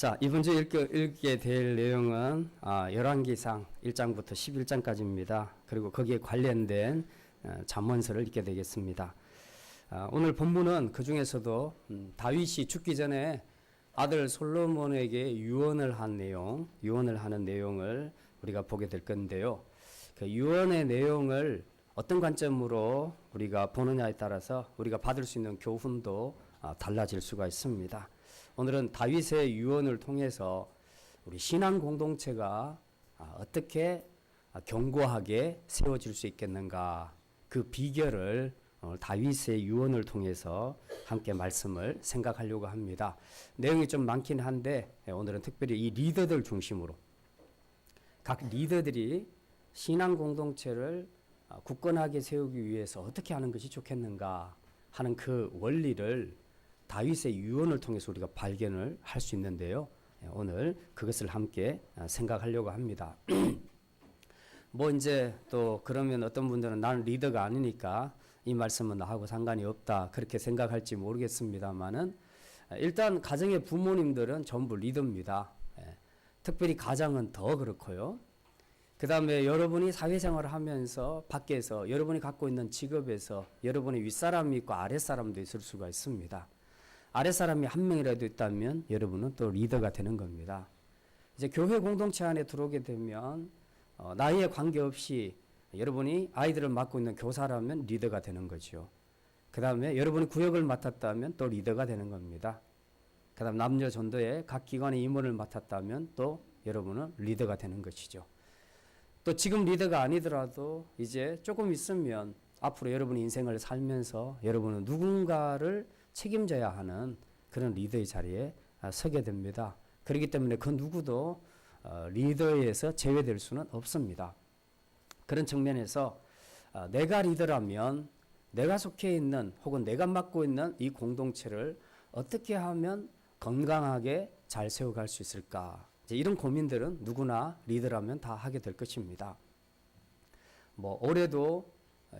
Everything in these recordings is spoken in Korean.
자, 이번 주 읽게 될 내용은 열왕기상 1장부터 11장까지입니다. 그리고 거기에 관련된 잠언서를 읽게 되겠습니다. 오늘 본문은 그 중에서도 다윗이 죽기 전에 아들 솔로몬에게 유언을 하는 내용을 우리가 보게 될 건데요. 그 유언의 내용을 어떤 관점으로 우리가 보느냐에 따라서 우리가 받을 수 있는 교훈도 달라질 수가 있습니다. 오늘은 다윗의 유언을 통해서 우리 신앙 공동체가 어떻게 견고하게 세워질 수 있겠는가, 그 비결을 오늘 다윗의 유언을 통해서 함께 말씀을 생각하려고 합니다. 내용이 좀 많긴 한데 오늘은 특별히 이 리더들 중심으로 각 리더들이 신앙 공동체를 굳건하게 세우기 위해서 어떻게 하는 것이 좋겠는가 하는 그 원리를 다윗의 유언을 통해서 우리가 발견을 할 수 있는데요. 오늘 그것을 함께 생각하려고 합니다. 이제 또 그러면 어떤 분들은 나는 리더가 아니니까 이 말씀은 나하고 상관이 없다 그렇게 생각할지 모르겠습니다만은 일단 가정의 부모님들은 전부 리더입니다. 특별히 가장은 더 그렇고요. 그 다음에 여러분이 사회생활을 하면서 밖에서 여러분이 갖고 있는 직업에서 여러분의 윗사람이 있고 아랫사람도 있을 수가 있습니다. 아랫사람이 한 명이라도 있다면 여러분은 또 리더가 되는 겁니다. 이제 교회 공동체 안에 들어오게 되면 나이에 관계없이 여러분이 아이들을 맡고 있는 교사라면 리더가 되는 거죠. 그 다음에 여러분이 구역을 맡았다면 또 리더가 되는 겁니다. 그 다음 남녀 전도에 각 기관의 임원을 맡았다면 또 여러분은 리더가 되는 것이죠. 또 지금 리더가 아니더라도 이제 조금 있으면 앞으로 여러분의 인생을 살면서 여러분은 누군가를 책임져야 하는 그런 리더의 자리에 서게 됩니다. 그렇기 때문에 그 누구도 리더에서 제외될 수는 없습니다. 그런 측면에서 내가 리더라면 내가 속해 있는 혹은 내가 맡고 있는 이 공동체를 어떻게 하면 건강하게 잘 세워갈 수 있을까? 이제 이런 고민들은 누구나 리더라면 다 하게 될 것입니다. 올해도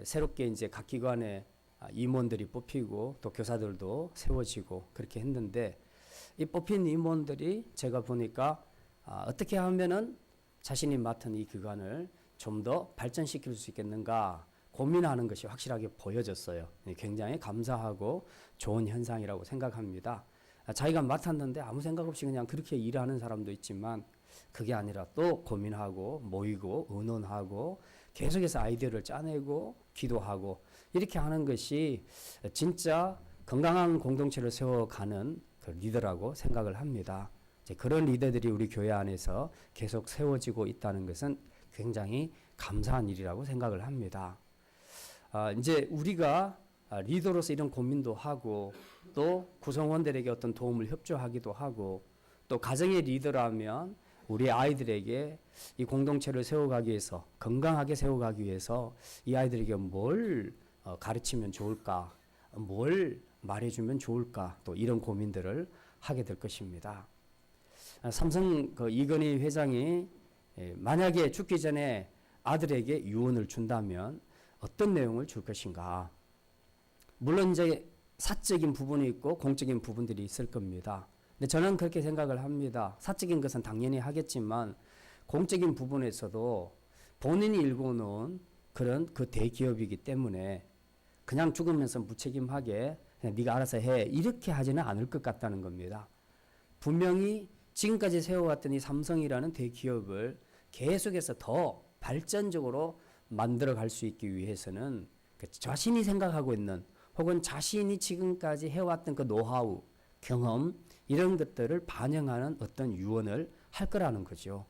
새롭게 이제 각 기관에 임원들이 뽑히고 또 교사들도 세워지고 그렇게 했는데 이 뽑힌 임원들이 제가 보니까 어떻게 하면은 자신이 맡은 이 기관을 좀 더 발전시킬 수 있겠는가 고민하는 것이 확실하게 보여졌어요. 굉장히 감사하고 좋은 현상이라고 생각합니다. 자기가 맡았는데 아무 생각 없이 그냥 그렇게 일하는 사람도 있지만 그게 아니라 또 고민하고 모이고 의논하고 계속해서 아이디어를 짜내고 기도하고 이렇게 하는 것이 진짜 건강한 공동체를 세워가는 그 리더라고 생각을 합니다. 이제 그런 리더들이 우리 교회 안에서 계속 세워지고 있다는 것은 굉장히 감사한 일이라고 생각을 합니다. 이제 우리가 리더로서 이런 고민도 하고 또 구성원들에게 어떤 도움을 협조하기도 하고 또 가정의 리더라면 우리 아이들에게 이 공동체를 세워가기 위해서 건강하게 세워가기 위해서 이 아이들에게 뭘 가르치면 좋을까, 뭘 말해주면 좋을까 또 이런 고민들을 하게 될 것입니다. 삼성 이건희 회장이 만약에 죽기 전에 아들에게 유언을 준다면 어떤 내용을 줄 것인가? 물론 이제 사적인 부분이 있고 공적인 부분들이 있을 겁니다. 근데 저는 그렇게 생각을 합니다. 사적인 것은 당연히 하겠지만 공적인 부분에서도 본인이 일궈놓은 그런 그 대기업이기 때문에 그냥 죽으면서 무책임하게 그냥 네가 알아서 해 이렇게 하지는 않을 것 같다는 겁니다. 분명히 지금까지 세워왔던 이 삼성이라는 대기업을 계속해서 더 발전적으로 만들어갈 수 있기 위해서는 자신이 생각하고 있는 혹은 자신이 지금까지 해왔던 그 노하우, 경험 이런 것들을 반영하는 어떤 유언을 할 거라는 거죠.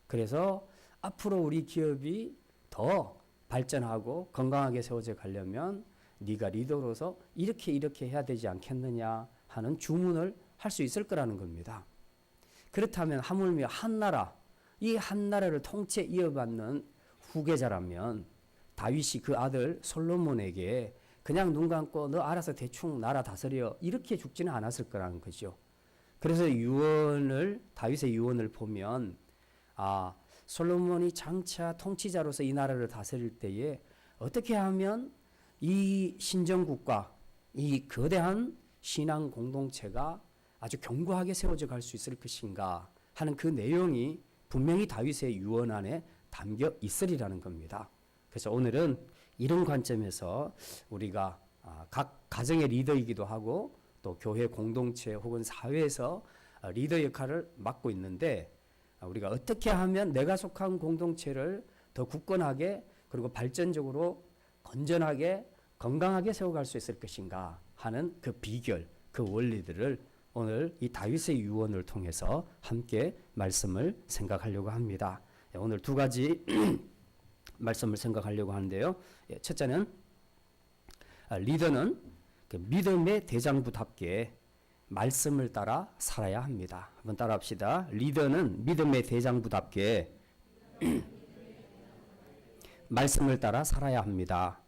그래서 앞으로 우리 기업이 더 발전하고 건강하게 세워져 가려면 네가 리더로서 이렇게 해야 되지 않겠느냐 하는 주문을 할 수 있을 거라는 겁니다. 그렇다면 하물며 이 한 나라를 통째 이어받는 후계자라면 다윗이 그 아들 솔로몬에게 그냥 눈 감고 너 알아서 대충 나라 다스려 이렇게 죽지는 않았을 거라는 거죠. 그래서 다윗의 유언을 보면 솔로몬이 장차 통치자로서 이 나라를 다스릴 때에 어떻게 하면 이 신정국가, 이 거대한 신앙 공동체가 아주 견고하게 세워져 갈 수 있을 것인가 하는 그 내용이 분명히 다윗의 유언 안에 담겨 있으리라는 겁니다. 그래서 오늘은 이런 관점에서 우리가 각 가정의 리더이기도 하고 또 교회 공동체 혹은 사회에서 리더 역할을 맡고 있는데 우리가 어떻게 하면 내가 속한 공동체를 더 굳건하게 그리고 발전적으로 건전하게 건강하게 세워갈 수 있을 것인가 하는 그 비결, 그 원리들을 오늘 이 다윗의 유언을 통해서 함께 말씀을 생각하려고 합니다. 오늘 두 가지 말씀을 생각하려고 하는데요. 첫째는 리더는 그 믿음의 대장부답게 말씀을 따라 살아야 합니다. 한번 따라합시다. 리더는 믿음의 대장부답게 말씀을 따라 살아야 합니다.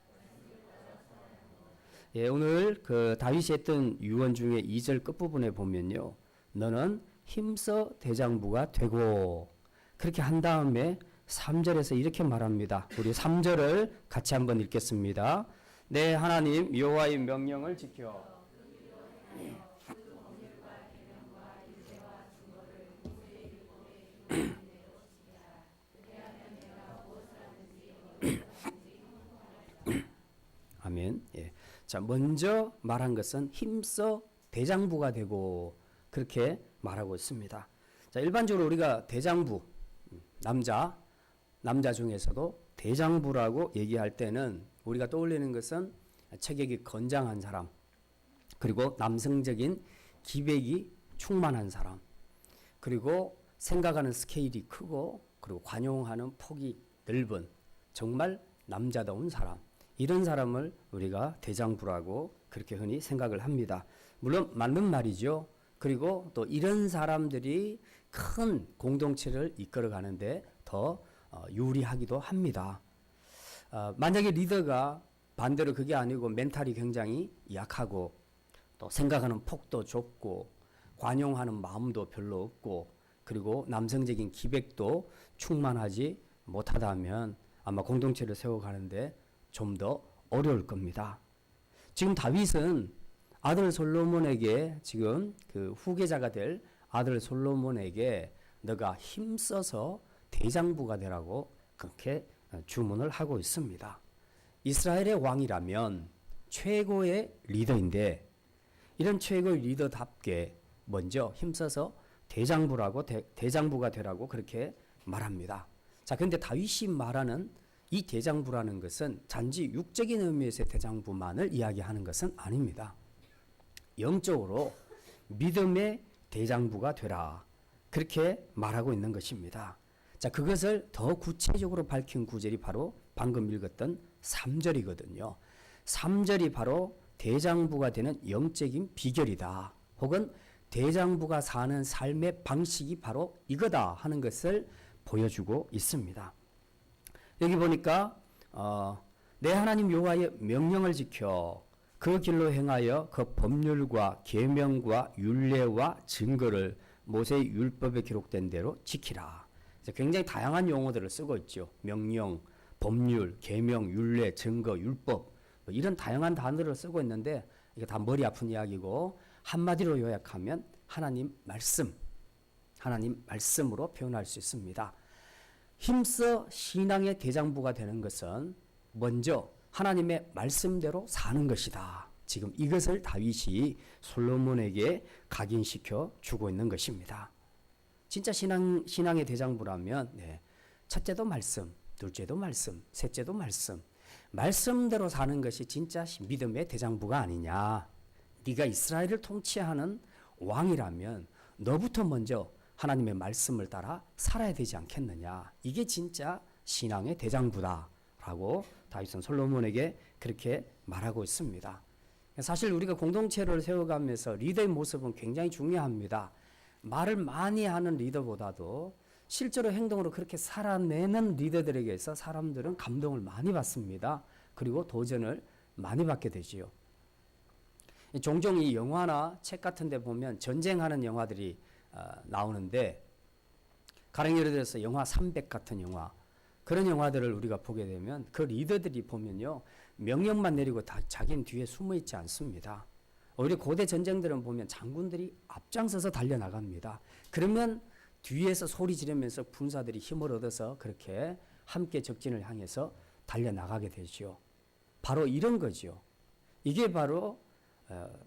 예, 오늘 그 다윗이 했던 유언 중에 2절 끝부분에 보면요. 너는 힘써 대장부가 되고 그렇게 한 다음에 3절에서 이렇게 말합니다. 우리 3절을 같이 한번 읽겠습니다. 내 하나님 여호와의 명령을 지켜 아멘. 예. 자, 먼저 말한 것은 힘써 대장부가 되고 그렇게 말하고 있습니다. 자, 일반적으로 우리가 대장부 남자 중에서도 대장부라고 얘기할 때는 우리가 떠올리는 것은 체격이 건장한 사람, 그리고 남성적인 기백이 충만한 사람, 그리고 생각하는 스케일이 크고 그리고 관용하는 폭이 넓은 정말 남자다운 사람, 이런 사람을 우리가 대장부라고 그렇게 흔히 생각을 합니다. 물론 맞는 말이죠. 그리고 또 이런 사람들이 큰 공동체를 이끌어 가는데 더 유리하기도 합니다. 만약에 리더가 반대로 그게 아니고 멘탈이 굉장히 약하고 또 생각하는 폭도 좁고 관용하는 마음도 별로 없고 그리고 남성적인 기백도 충만하지 못하다면 아마 공동체를 세워가는데 좀 더 어려울 겁니다. 지금 다윗은 아들 솔로몬에게 지금 그 후계자가 될 아들 솔로몬에게 너가 힘써서 대장부가 되라고 그렇게 주문을 하고 있습니다. 이스라엘의 왕이라면 최고의 리더인데 이런 최고의 리더답게 먼저 힘써서 대장부가 되라고 그렇게 말합니다. 자, 그런데 다윗이 말하는 이 대장부라는 것은 단지 육적인 의미에서의 대장부만을 이야기하는 것은 아닙니다. 영적으로 믿음의 대장부가 되라 그렇게 말하고 있는 것입니다. 자, 그것을 더 구체적으로 밝힌 구절이 바로 방금 읽었던 3절이거든요. 3절이 바로 대장부가 되는 영적인 비결이다. 혹은 대장부가 사는 삶의 방식이 바로 이거다 하는 것을 보여주고 있습니다. 여기 보니까 내 하나님 여호와의 명령을 지켜 그 길로 행하여 그 법률과 계명과 율례와 증거를 모세의 율법에 기록된 대로 지키라. 굉장히 다양한 용어들을 쓰고 있죠. 명령, 법률, 계명, 율례, 증거, 율법 이런 다양한 단어를 쓰고 있는데 이게 다 머리 아픈 이야기고 한마디로 요약하면 하나님 말씀으로 표현할 수 있습니다. 힘써 신앙의 대장부가 되는 것은 먼저 하나님의 말씀대로 사는 것이다. 지금 이것을 다윗이 솔로몬에게 각인시켜 주고 있는 것입니다. 진짜 신앙의 대장부라면 첫째도 말씀, 둘째도 말씀, 셋째도 말씀. 말씀대로 사는 것이 진짜 믿음의 대장부가 아니냐. 네가 이스라엘을 통치하는 왕이라면 너부터 먼저 하나님의 말씀을 따라 살아야 되지 않겠느냐. 이게 진짜 신앙의 대장부다라고 다윗은 솔로몬에게 그렇게 말하고 있습니다. 사실 우리가 공동체를 세워가면서 리더의 모습은 굉장히 중요합니다. 말을 많이 하는 리더보다도 실제로 행동으로 그렇게 살아내는 리더들에게서 사람들은 감동을 많이 받습니다. 그리고 도전을 많이 받게 되지요. 종종 이 영화나 책 같은 데 보면 전쟁하는 영화들이 나오는데 가령 예를 들어서 영화 300 같은 영화 그런 영화들을 우리가 보게 되면 그 리더들이 보면요 명령만 내리고 다 자기는 뒤에 숨어 있지 않습니다. 오히려 고대 전쟁들은 보면 장군들이 앞장서서 달려나갑니다. 그러면 뒤에서 소리 지르면서 군사들이 힘을 얻어서 그렇게 함께 적진을 향해서 달려나가게 되죠. 바로 이런 거죠. 이게 바로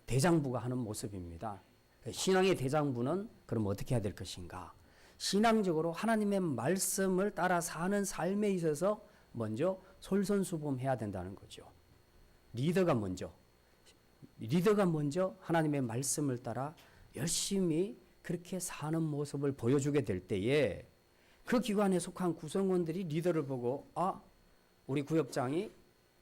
대장부가 하는 모습입니다. 신앙의 대장부는 그럼 어떻게 해야 될 것인가? 신앙적으로 하나님의 말씀을 따라 사는 삶에 있어서 먼저 솔선수범해야 된다는 거죠. 리더가 먼저 하나님의 말씀을 따라 열심히 그렇게 사는 모습을 보여주게 될 때에 그 기관에 속한 구성원들이 리더를 보고 우리 구역장이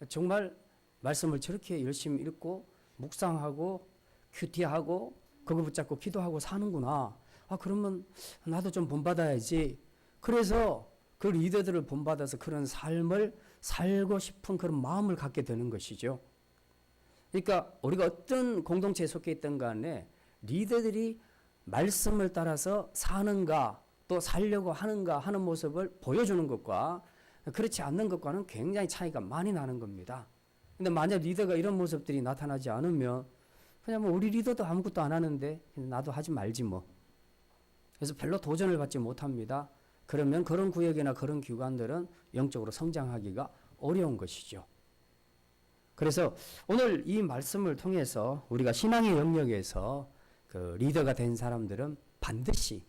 정말 말씀을 저렇게 열심히 읽고 묵상하고 큐티하고 그거 붙잡고 기도하고 사는구나. 그러면 나도 좀 본받아야지. 그래서 그 리더들을 본받아서 그런 삶을 살고 싶은 그런 마음을 갖게 되는 것이죠. 그러니까 우리가 어떤 공동체에 속해 있든 간에 리더들이 말씀을 따라서 사는가 또 살려고 하는가 하는 모습을 보여주는 것과 그렇지 않는 것과는 굉장히 차이가 많이 나는 겁니다. 근데 만약 리더가 이런 모습들이 나타나지 않으면 그냥 우리 리더도 아무것도 안 하는데 나도 하지 말지 뭐. 그래서 별로 도전을 받지 못합니다. 그러면 그런 구역이나 그런 기관들은 영적으로 성장하기가 어려운 것이죠. 그래서 오늘 이 말씀을 통해서 우리가 신앙의 영역에서 그 리더가 된 사람들은 반드시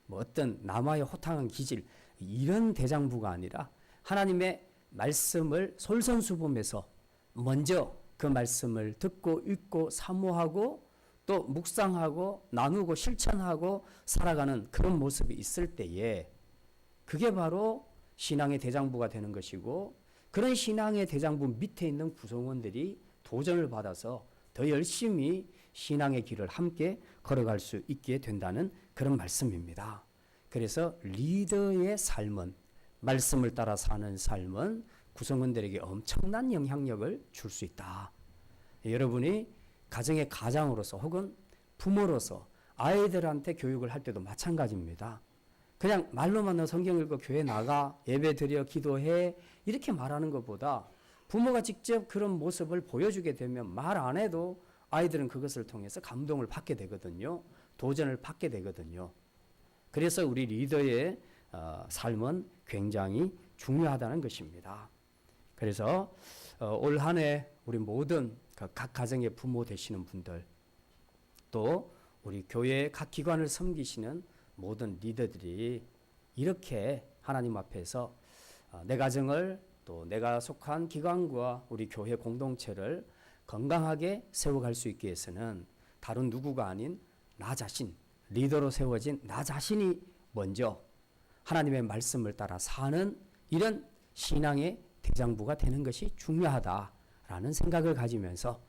어떤 남아의 호탕한 기질 이런 대장부가 아니라 하나님의 말씀을 솔선수범해서 먼저 그 말씀을 듣고 읽고 사모하고 또 묵상하고 나누고 실천하고 살아가는 그런 모습이 있을 때에 그게 바로 신앙의 대장부가 되는 것이고 그런 신앙의 대장부 밑에 있는 구성원들이 도전을 받아서 더 열심히 신앙의 길을 함께 걸어갈 수 있게 된다는 그런 말씀입니다. 그래서 리더의 삶은 말씀을 따라 사는 삶은 구성원들에게 엄청난 영향력을 줄 수 있다. 여러분이 가정의 가장으로서 혹은 부모로서 아이들한테 교육을 할 때도 마찬가지입니다. 그냥 말로만 너 성경 읽고 교회 나가 예배 드려 기도해 이렇게 말하는 것보다 부모가 직접 그런 모습을 보여주게 되면 말 안 해도 아이들은 그것을 통해서 감동을 받게 되거든요. 도전을 받게 되거든요. 그래서 우리 리더의 삶은 굉장히 중요하다는 것입니다. 그래서 올 한 해 우리 모든 각 가정의 부모 되시는 분들 또 우리 교회의 각 기관을 섬기시는 모든 리더들이 이렇게 하나님 앞에서 내 가정을 또 내가 속한 기관과 우리 교회 공동체를 건강하게 세워갈 수 있게 해서는 다른 누구가 아닌 나 자신, 리더로 세워진 나 자신이 먼저 하나님의 말씀을 따라 사는 이런 신앙의 대장부가 되는 것이 중요하다라는 생각을 가지면서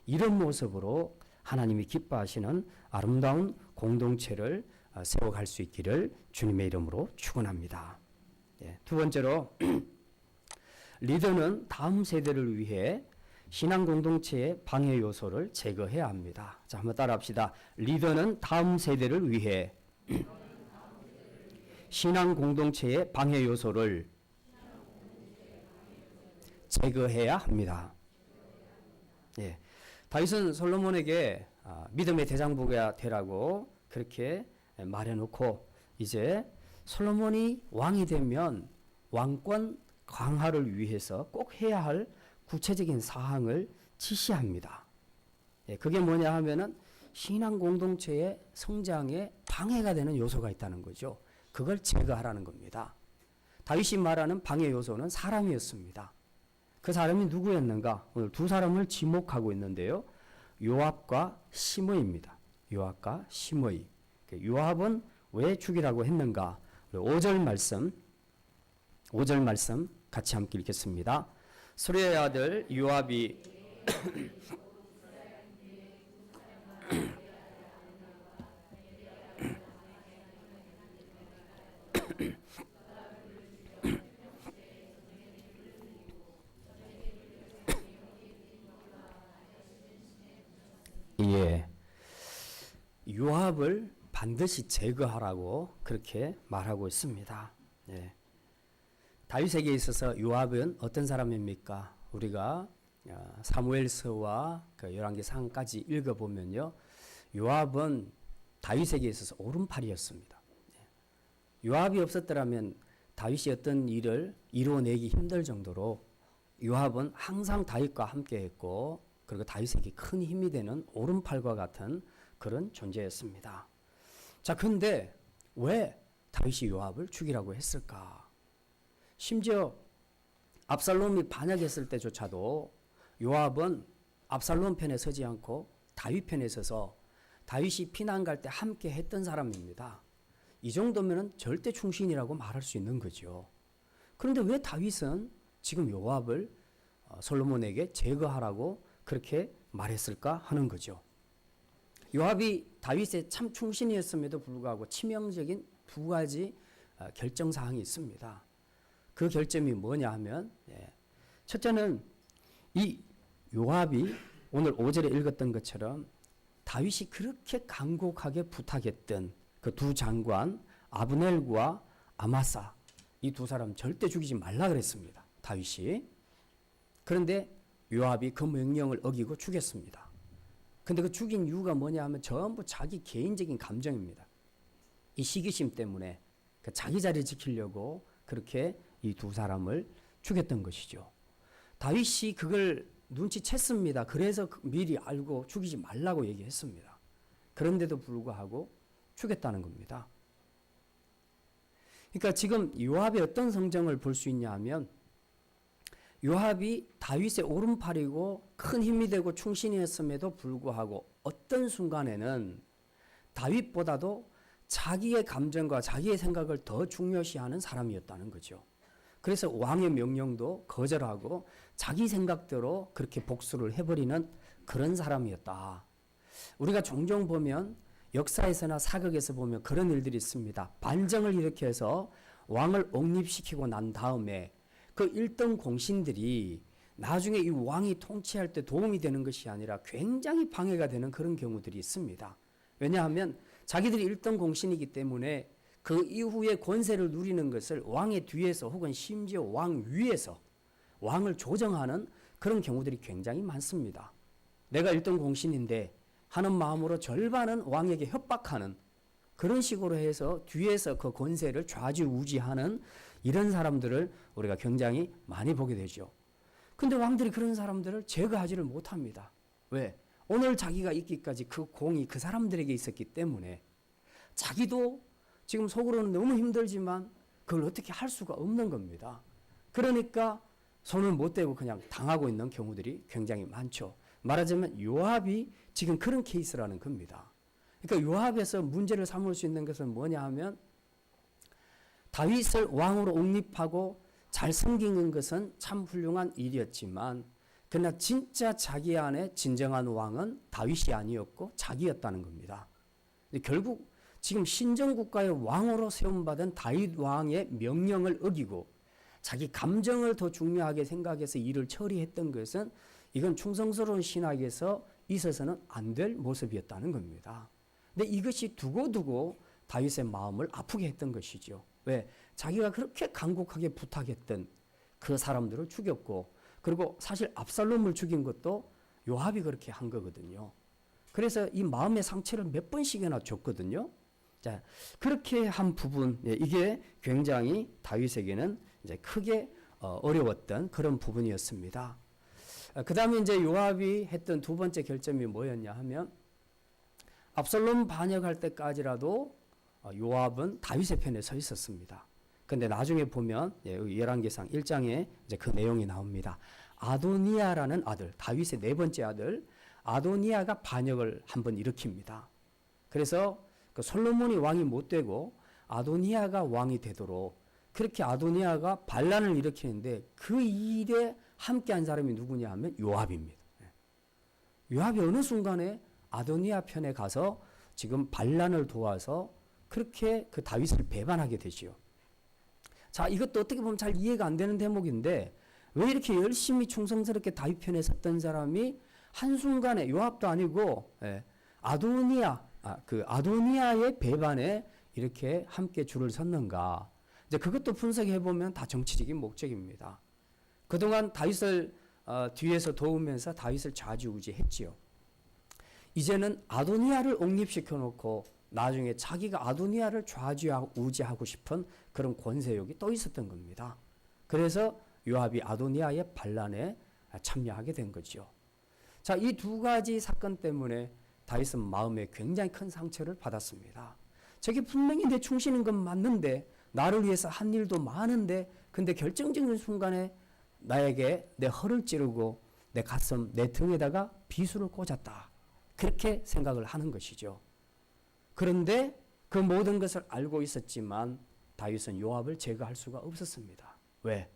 이런 모습으로 하나님이 기뻐하시는 아름다운 공동체를 세워갈 수 있기를 주님의 이름으로 축원합니다. 두 번째로 리더는 다음 세대를 위해 신앙 공동체의 방해 요소를 제거해야 합니다. 자, 한번 따라합시다. 리더는 다음 세대를 위해 신앙 공동체의 방해 요소를 제거해야 합니다. 다윗은 솔로몬에게 믿음의 대장부가 되라고 그렇게 말해놓고 이제 솔로몬이 왕이 되면 왕권 강화를 위해서 꼭 해야 할 구체적인 사항을 지시합니다. 그게 뭐냐 하면은 신앙 공동체의 성장에 방해가 되는 요소가 있다는 거죠. 그걸 제거하라는 겁니다. 다윗이 말하는 방해 요소는 사람이었습니다. 그 사람이 누구였는가? 오늘 두 사람을 지목하고 있는데요. 요압과 시므이입니다. 요압과 시므이. 요압은 왜 죽이라고 했는가? 5절 말씀 같이 함께 읽겠습니다. 스루야의 아들 요압이 요압을 반드시 제거하라고 그렇게 말하고 있습니다. 다윗에게 있어서 요압은 어떤 사람입니까? 우리가 사무엘서와 그 열왕기상까지 읽어보면요, 요압은 다윗에게 있어서 오른팔이었습니다. 요압이 없었더라면 다윗이 어떤 일을 이루어내기 힘들 정도로 요압은 항상 다윗과 함께했고, 그리고 다윗에게 큰 힘이 되는 오른팔과 같은 그런 존재였습니다. 자, 그런데 왜 다윗이 요압을 죽이라고 했을까? 심지어 압살롬이 반역했을 때조차도 요압은 압살롬 편에 서지 않고 다윗 편에 서서 다윗이 피난 갈 때 함께 했던 사람입니다. 이 정도면 절대 충신이라고 말할 수 있는 거죠. 그런데 왜 다윗은 지금 요압을 솔로몬에게 제거하라고 그렇게 말했을까 하는 거죠. 요압이 다윗의 참 충신이었음에도 불구하고 치명적인 두 가지 결정사항이 있습니다. 그 결점이 뭐냐 하면, 첫째는 이 요압이 오늘 5절에 읽었던 것처럼 다윗이 그렇게 간곡하게 부탁했던 그 두 장관 아브넬과 아마사, 이 두 사람 절대 죽이지 말라 그랬습니다, 다윗이. 그런데 요압이 그 명령을 어기고 죽였습니다. 근데 그 죽인 이유가 뭐냐 하면 전부 자기 개인적인 감정입니다. 이 시기심 때문에 그 자기 자리 지키려고 그렇게 이 두 사람을 죽였던 것이죠. 다윗이 그걸 눈치챘습니다. 그래서 미리 알고 죽이지 말라고 얘기했습니다. 그런데도 불구하고 죽였다는 겁니다. 그러니까 지금 요압의 어떤 성정을 볼 수 있냐 하면, 요압이 다윗의 오른팔이고 큰 힘이 되고 충신이었음에도 불구하고 어떤 순간에는 다윗보다도 자기의 감정과 자기의 생각을 더 중요시하는 사람이었다는 거죠. 그래서 왕의 명령도 거절하고 자기 생각대로 그렇게 복수를 해버리는 그런 사람이었다. 우리가 종종 보면 역사에서나 사극에서 보면 그런 일들이 있습니다. 반정을 일으켜서 왕을 옹립시키고 난 다음에 그 일등 공신들이 나중에 이 왕이 통치할 때 도움이 되는 것이 아니라 굉장히 방해가 되는 그런 경우들이 있습니다. 왜냐하면 자기들이 일등 공신이기 때문에 그 이후에 권세를 누리는 것을 왕의 뒤에서 혹은 심지어 왕 위에서 왕을 조정하는 그런 경우들이 굉장히 많습니다. 내가 일등 공신인데 하는 마음으로 절반은 왕에게 협박하는 그런 식으로 해서 뒤에서 그 권세를 좌지우지하는 이런 사람들을 우리가 굉장히 많이 보게 되죠. 근데 왕들이 그런 사람들을 제거하지를 못합니다. 왜? 오늘 자기가 있기까지 그 공이 그 사람들에게 있었기 때문에 자기도 지금 속으로는 너무 힘들지만 그걸 어떻게 할 수가 없는 겁니다. 그러니까 손을 못 대고 그냥 당하고 있는 경우들이 굉장히 많죠. 말하자면 요압이 지금 그런 케이스라는 겁니다. 그러니까 요압에서 문제를 삼을 수 있는 것은 뭐냐 하면, 다윗을 왕으로 옹립하고 잘 섬기는 것은 참 훌륭한 일이었지만, 그러나 진짜 자기 안에 진정한 왕은 다윗이 아니었고 자기였다는 겁니다. 결국 지금 신정국가의 왕으로 세움받은 다윗 왕의 명령을 어기고 자기 감정을 더 중요하게 생각해서 일을 처리했던 것은, 이건 충성스러운 신학에서 있어서는 안 될 모습이었다는 겁니다. 근데 이것이 두고두고 다윗의 마음을 아프게 했던 것이죠. 왜? 자기가 그렇게 간곡하게 부탁했던 그 사람들을 죽였고, 그리고 사실 압살롬을 죽인 것도 요압이 그렇게 한 거거든요. 그래서 이 마음의 상처를 몇 번씩이나 줬거든요. 자, 그렇게 한 부분, 이게 굉장히 다윗에게는 이제 크게 어려웠던 그런 부분이었습니다. 그 다음에 이제 요압이 했던 두 번째 결점이 뭐였냐 하면, 압살롬 반역할 때까지라도 요압은 다윗의 편에 서 있었습니다. 근데 나중에 보면 열왕기상 1장에 이제 그 내용이 나옵니다. 아도니아라는 아들, 다윗의 네 번째 아들 아도니아가 반역을 한번 일으킵니다. 그래서 그 솔로몬이 왕이 못 되고 아도니아가 왕이 되도록 그렇게 아도니아가 반란을 일으키는데, 그 일에 함께한 사람이 누구냐 하면 요압입니다. 요압이 어느 순간에 아도니아 편에 가서 지금 반란을 도와서 그렇게 그 다윗을 배반하게 되지요. 자, 이것도 어떻게 보면 잘 이해가 안 되는 대목인데, 왜 이렇게 열심히 충성스럽게 다윗 편에 섰던 사람이 한순간에, 요압도 아니고 아도니아의 배반에 이렇게 함께 줄을 섰는가? 이제 그것도 분석해 보면 다 정치적인 목적입니다. 그동안 다윗을 뒤에서 도우면서 다윗을 좌지우지했지요. 이제는 아도니아를 옹립시켜 놓고 나중에 자기가 아도니아를 좌지우지하고 싶은 그런 권세욕이 또 있었던 겁니다. 그래서 요압이 아도니아의 반란에 참여하게 된 거죠. 자, 이 두 가지 사건 때문에 다윗은 마음에 굉장히 큰 상처를 받았습니다. 저게 분명히 내 충신인 건 맞는데, 나를 위해서 한 일도 많은데, 근데 결정적인 순간에 나에게 내 허를 찌르고 내 가슴, 내 등에다가 비수를 꽂았다. 그렇게 생각을 하는 것이죠. 그런데 그 모든 것을 알고 있었지만 다윗은 요압을 제거할 수가 없었습니다. 왜?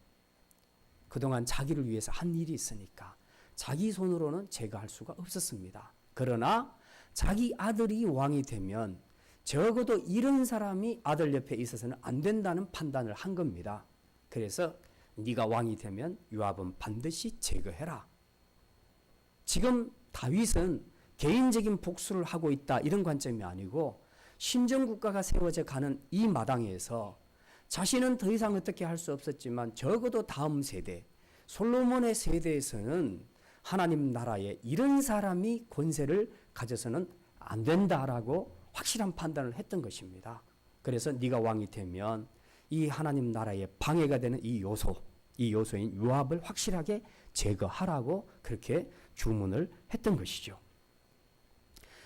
그동안 자기를 위해서 한 일이 있으니까 자기 손으로는 제거할 수가 없었습니다. 그러나 자기 아들이 왕이 되면 적어도 이런 사람이 아들 옆에 있어서는 안 된다는 판단을 한 겁니다. 그래서 네가 왕이 되면 요압은 반드시 제거해라. 지금 다윗은 개인적인 복수를 하고 있다 이런 관점이 아니고 신정국가가 세워져 가는 이 마당에서 자신은 더 이상 어떻게 할 수 없었지만 적어도 다음 세대 솔로몬의 세대에서는 하나님 나라에 이런 사람이 권세를 가져서는 안 된다라고 확실한 판단을 했던 것입니다. 그래서 네가 왕이 되면 이 하나님 나라에 방해가 되는 이 요소인 요압을 확실하게 제거하라고 그렇게 주문을 했던 것이죠.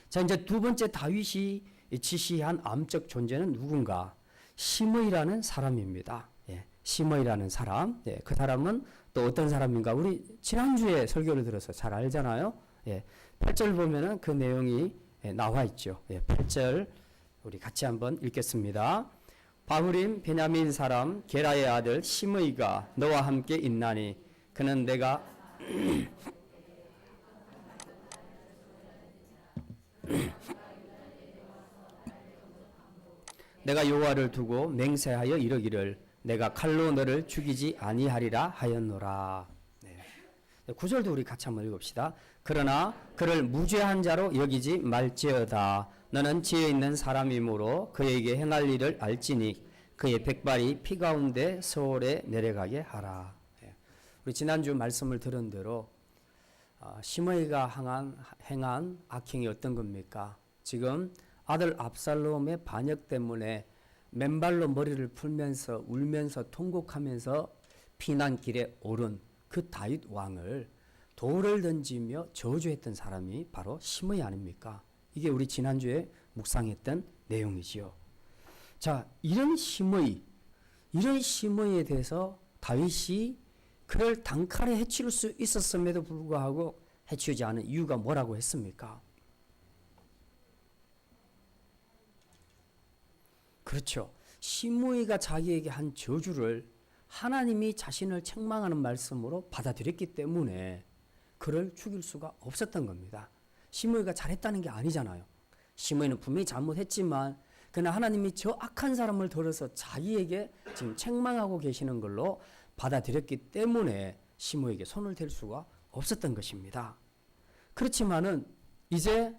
자, 이제 두 번째 다윗이 지시한 암적 존재는 누군가? 시므이라는 사람입니다. 예, 시므이라는 사람. 예, 그 사람은 또 어떤 사람인가? 우리 지난주에 설교를 들어서 잘 알잖아요. 예, 8절 보면은 그 내용이 나와 있죠. 예, 8절 우리 같이 한번 읽겠습니다. 바후림 베냐민 사람 게라의 아들 시므이가 너와 함께 있나니 그는 내가 내가 여호와를 두고 맹세하여 이르기를 내가 칼로 너를 죽이지 아니하리라 하였노라. 네. 9절도 우리 같이 한번 읽읍시다. 그러나 그를 무죄한 자로 여기지 말지어다. 너는 지혜 있는 사람이므로 그에게 행할 일을 알지니 그의 백발이 피 가운데 서울에 내려가게 하라. 네. 우리 지난주 말씀을 들은 대로 시므이가 행한 악행이 어떤 겁니까? 지금 아들 압살롬의 반역 때문에 맨발로 머리를 풀면서 울면서 통곡하면서 피난길에 오른 그 다윗 왕을 돌을 던지며 저주했던 사람이 바로 시므이 아닙니까? 이게 우리 지난주에 묵상했던 내용이지요. 자, 이런 시므이에 대해서 다윗이 그를 단칼에 해칠 수 있었음에도 불구하고 해치우지 않은 이유가 뭐라고 했습니까? 그렇죠. 시므이가 자기에게 한 저주를 하나님이 자신을 책망하는 말씀으로 받아들였기 때문에 그를 죽일 수가 없었던 겁니다. 시므이가 잘했다는 게 아니잖아요. 시므이는 분명히 잘못했지만 그러나 하나님이 저 악한 사람을 들어서 자기에게 지금 책망하고 계시는 걸로 받아들였기 때문에 시므이에게 손을 댈 수가 없었던 것입니다. 그렇지만은 이제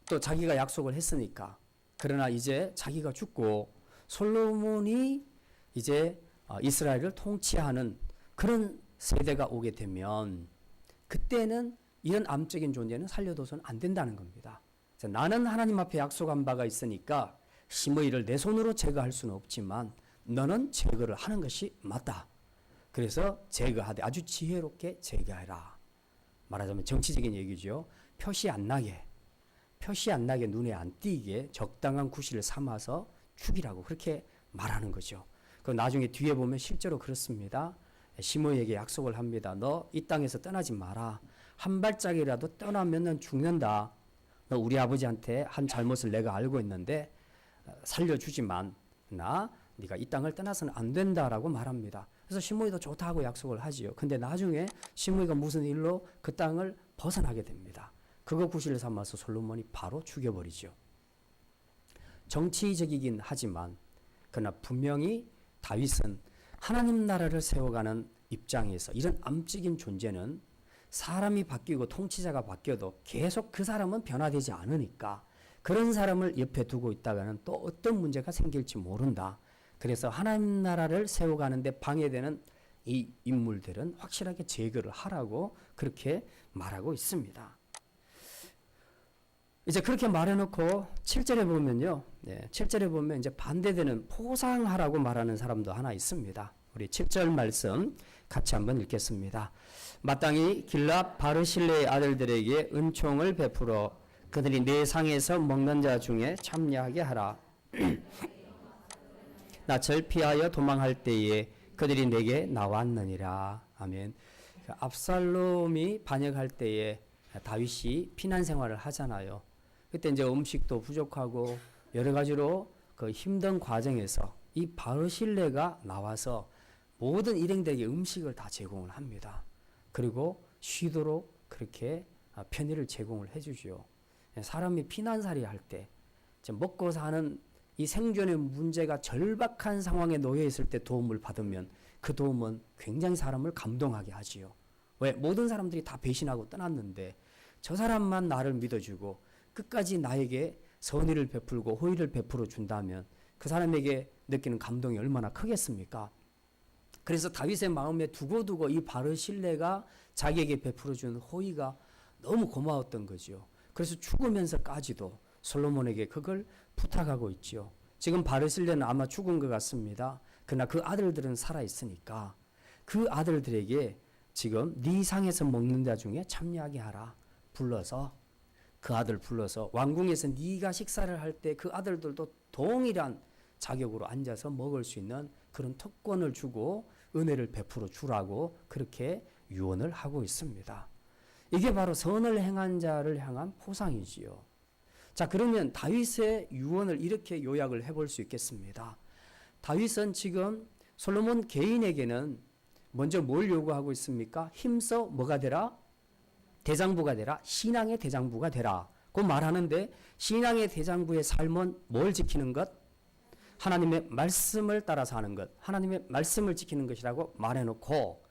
또 자기가 약속을 했으니까 그러나 이제 자기가 죽고 솔로몬이 이제 이스라엘을 통치하는 그런 세대가 오게 되면 그때는 이런 암적인 존재는 살려둬서는 안 된다는 겁니다. 나는 하나님 앞에 약속한 바가 있으니까 시므이를 내 손으로 제거할 수는 없지만 너는 제거를 하는 것이 맞다. 그래서 제거하되 아주 지혜롭게 제거해라. 말하자면 정치적인 얘기죠. 표시 안 나게 눈에 안 띄게 적당한 구실을 삼아서 죽이라고 그렇게 말하는 거죠. 그 나중에 뒤에 보면 실제로 그렇습니다. 시므이에게 약속을 합니다. 너 이 땅에서 떠나지 마라. 한 발짝이라도 떠나면 죽는다. 너 우리 아버지한테 한 잘못을 내가 알고 있는데 살려주지만 네가 이 땅을 떠나서는 안 된다라고 말합니다. 그래서 시므이도 좋다고 약속을 하지요. 근데 나중에 시므이가 무슨 일로 그 땅을 벗어나게 됩니다. 그거 구실을 삼아서 솔로몬이 바로 죽여버리죠. 정치적이긴 하지만 그러나 분명히 다윗은 하나님 나라를 세워가는 입장에서 이런 암적인 존재는 사람이 바뀌고 통치자가 바뀌어도 계속 그 사람은 변화되지 않으니까 그런 사람을 옆에 두고 있다가는 또 어떤 문제가 생길지 모른다. 그래서 하나님 나라를 세워가는데 방해되는 이 인물들은 확실하게 제거를 하라고 그렇게 말하고 있습니다. 이제 그렇게 말해놓고 7절에 보면요. 7절에 보면 이제 반대되는 포상하라고 말하는 사람도 하나 있습니다. 우리 7절 말씀 같이 한번 읽겠습니다. 마땅히 길랍 바르실레의 아들들에게 은총을 베풀어 그들이 내 상에서 먹는 자 중에 참여하게 하라. 낯을 피하여 도망할 때에 그들이 내게 나왔느니라. 아멘. 압살롬이 반역할 때에 다윗이 피난 생활을 하잖아요. 그때 이제 음식도 부족하고 여러 가지로 그 힘든 과정에서 이 바르실레가 나와서 모든 일행들에게 음식을 다 제공을 합니다. 그리고 쉬도록 그렇게 편의를 제공을 해주죠. 사람이 피난살이 할 때 먹고 사는 이 생존의 문제가 절박한 상황에 놓여 있을 때 도움을 받으면 그 도움은 굉장히 사람을 감동하게 하지요. 왜? 모든 사람들이 다 배신하고 떠났는데 저 사람만 나를 믿어주고 끝까지 나에게 선의를 베풀고 호의를 베풀어 준다면 그 사람에게 느끼는 감동이 얼마나 크겠습니까? 그래서 다윗의 마음에 두고두고 이 바르실레가 자기에게 베풀어 준 호의가 너무 고마웠던 거죠. 그래서 죽으면서까지도 솔로몬에게 그걸 부탁하고 있지요. 지금 바르실레는 아마 죽은 것 같습니다. 그러나 그 아들들은 살아 있으니까 그 아들들에게 지금 네 상에서 먹는 자 중에 참여하게 하라. 불러서 그 아들 불러서 왕궁에서 네가 식사를 할 때 그 아들들도 동일한 자격으로 앉아서 먹을 수 있는 그런 특권을 주고 은혜를 베풀어 주라고 그렇게 유언을 하고 있습니다. 이게 바로 선을 행한 자를 향한 포상이지요. 자, 그러면 다윗의 유언을 이렇게 요약을 해볼 수 있겠습니다. 다윗은 지금 솔로몬 개인에게는 먼저 뭘 요구하고 있습니까? 힘써 뭐가 되라? 대장부가 되라. 신앙의 대장부가 되라. 그 말하는데 신앙의 대장부의 삶은 뭘 지키는 것? 하나님의 말씀을 따라서 하는 것. 하나님의 말씀을 지키는 것이라고 말해놓고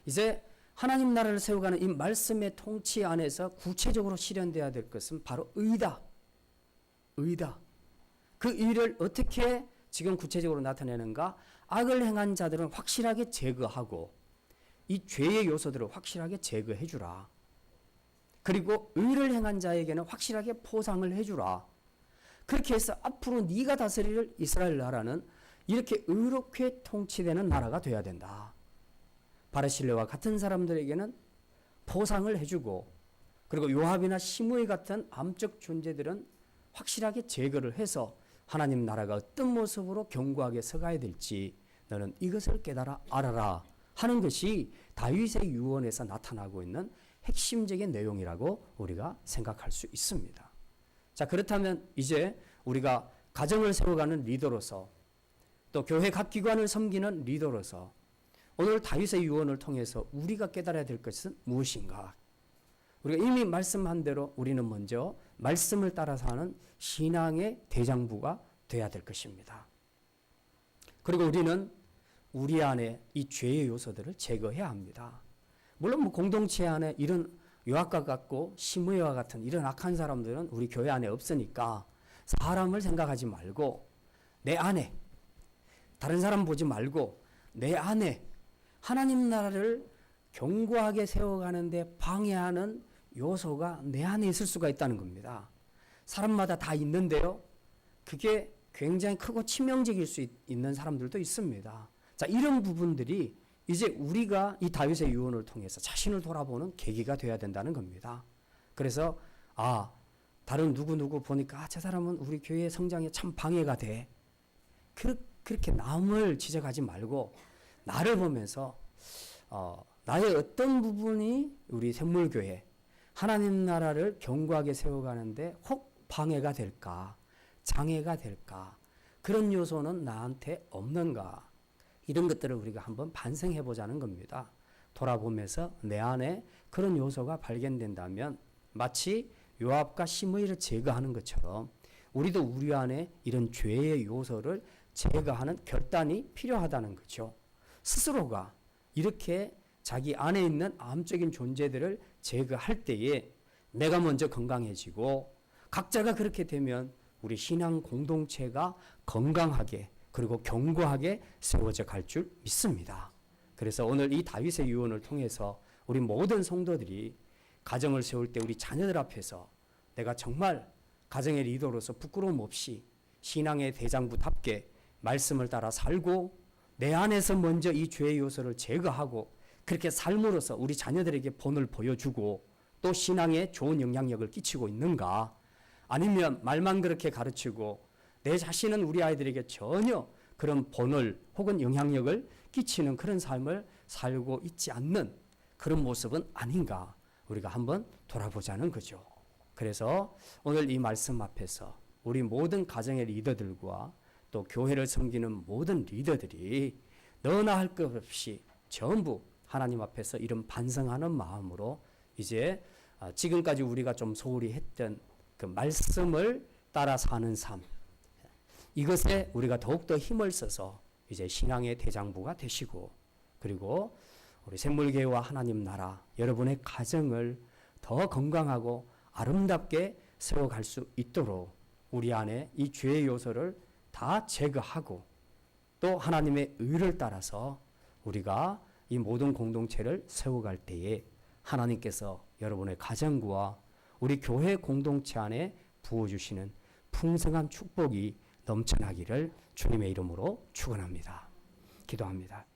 이제 하나님 나라를 세워가는 이 말씀의 통치 안에서 구체적으로 실현돼야 될 것은 바로 의다. 의다. 그 의를 어떻게 지금 구체적으로 나타내는가? 악을 행한 자들은 확실하게 제거하고 이 죄의 요소들을 확실하게 제거해 주라. 그리고 의를 행한 자에게는 확실하게 포상을 해주라. 그렇게 해서 앞으로 네가 다스릴 이스라엘 나라는 이렇게 의롭게 통치되는 나라가 돼야 된다. 바르실레와 같은 사람들에게는 포상을 해주고 그리고 요압이나 시므이 같은 암적 존재들은 확실하게 제거를 해서 하나님 나라가 어떤 모습으로 견고하게 서가야 될지 너는 이것을 깨달아 알아라 하는 것이 다윗의 유언에서 나타나고 있는 핵심적인 내용이라고 우리가 생각할 수 있습니다. 자, 그렇다면 이제 우리가 가정을 세워가는 리더로서 또 교회 각 기관을 섬기는 리더로서 오늘 다윗의 유언을 통해서 우리가 깨달아야 될 것은 무엇인가? 우리가 이미 말씀한 대로 우리는 먼저 말씀을 따라서 하는 신앙의 대장부가 돼야 될 것입니다. 그리고 우리는 우리 안에 이 죄의 요소들을 제거해야 합니다. 물론 공동체 안에 이런 요압과 같고 시므이와 같은 이런 악한 사람들은 우리 교회 안에 없으니까 사람을 생각하지 말고 내 안에 다른 사람 보지 말고 내 안에 하나님 나라를 견고하게 세워가는데 방해하는 요소가 내 안에 있을 수가 있다는 겁니다. 사람마다 다 있는데요. 그게 굉장히 크고 치명적일 수 있는 사람들도 있습니다. 자, 이런 부분들이 이제 우리가 이 다윗의 유언을 통해서 자신을 돌아보는 계기가 되어야 된다는 겁니다. 그래서 다른 누구 보니까 저 사람은 우리 교회의 성장에 참 방해가 돼. 그렇게 남을 지적하지 말고 나를 보면서 나의 어떤 부분이 우리 샘물교회 하나님 나라를 견고하게 세워가는데 혹 방해가 될까? 장애가 될까? 그런 요소는 나한테 없는가? 이런 것들을 우리가 한번 반성해 보자는 겁니다. 돌아보면서 내 안에 그런 요소가 발견된다면 마치 요압과 시므이를 제거하는 것처럼 우리도 우리 안에 이런 죄의 요소를 제거하는 결단이 필요하다는 거죠. 스스로가 이렇게 자기 안에 있는 암적인 존재들을 제거할 때에 내가 먼저 건강해지고 각자가 그렇게 되면 우리 신앙 공동체가 건강하게 그리고 견고하게 세워져 갈 줄 믿습니다. 그래서 오늘 이 다윗의 유언을 통해서 우리 모든 성도들이 가정을 세울 때 우리 자녀들 앞에서 내가 정말 가정의 리더로서 부끄러움 없이 신앙의 대장부답게 말씀을 따라 살고 내 안에서 먼저 이 죄의 요소를 제거하고 그렇게 삶으로써 우리 자녀들에게 본을 보여주고 또 신앙에 좋은 영향력을 끼치고 있는가? 아니면 말만 그렇게 가르치고 내 자신은 우리 아이들에게 전혀 그런 본을 혹은 영향력을 끼치는 그런 삶을 살고 있지 않는 그런 모습은 아닌가? 우리가 한번 돌아보자는 거죠. 그래서 오늘 이 말씀 앞에서 우리 모든 가정의 리더들과 또 교회를 섬기는 모든 리더들이 너나 할 것 없이 전부 하나님 앞에서 이런 반성하는 마음으로 이제 지금까지 우리가 좀 소홀히 했던 그 말씀을 따라 사는 삶, 이것에 우리가 더욱더 힘을 써서 이제 신앙의 대장부가 되시고 그리고 우리 샘물교회와 하나님 나라 여러분의 가정을 더 건강하고 아름답게 세워갈 수 있도록 우리 안에 이 죄의 요소를 다 제거하고 또 하나님의 의를 따라서 우리가 이 모든 공동체를 세워갈 때에 하나님께서 여러분의 가정과 우리 교회 공동체 안에 부어주시는 풍성한 축복이 넘쳐나기를 주님의 이름으로 축원합니다. 기도합니다.